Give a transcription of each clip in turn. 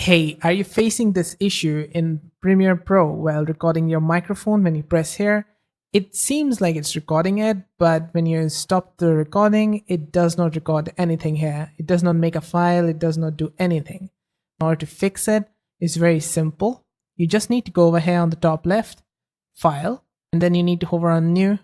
Hey, are you facing this issue in Premiere Pro while recording your microphone? When you press here, it seems like it's recording it, but when you stop the recording, it does not record anything here. It does not make a file, it does not do anything. In order to fix it, it's very simple. You just need to go over here on the top left, File, and then you need to hover on New,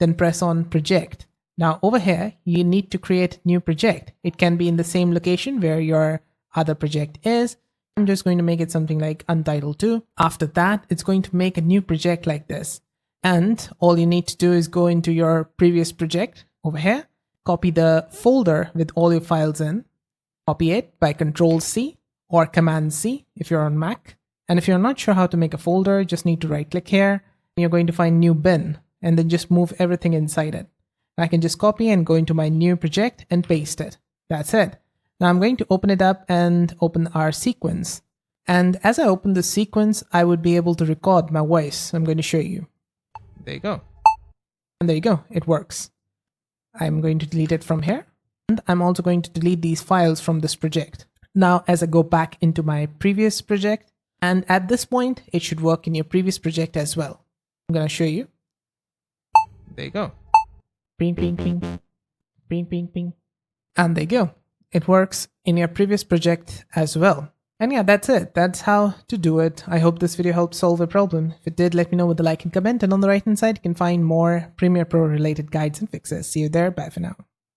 then press on Project. Now over here, you need to create new project. It can be in the same location where your other project is. I'm just going to make it something like Untitled 2. After that, it's going to make a new project like this. And all you need to do is go into your previous project over here, copy the folder with all your files in, copy it by Control C or Command C if you're on Mac. And if you're not sure how to make a folder, just need to right click here. And you're going to find new bin and then just move everything inside it. I can just copy and go into my new project and paste it. That's it. Now I'm going to open it up and open our sequence. And as I open the sequence, I would be able to record my voice. I'm going to show you. There you go. And there you go. It works. I'm going to delete it from here. And I'm also going to delete these files from this project. Now, as I go back into my previous project, and at this point, it should work in your previous project as well. I'm going to show you. There you go. Ping, ping, ping. Ping, ping, ping. And there you go. It works in your previous project as well. And yeah, that's it. That's how to do it. I hope this video helped solve a problem. If it did, let me know with a like and comment. And on the right hand side, you can find more Premiere Pro related guides and fixes. See you there. Bye for now.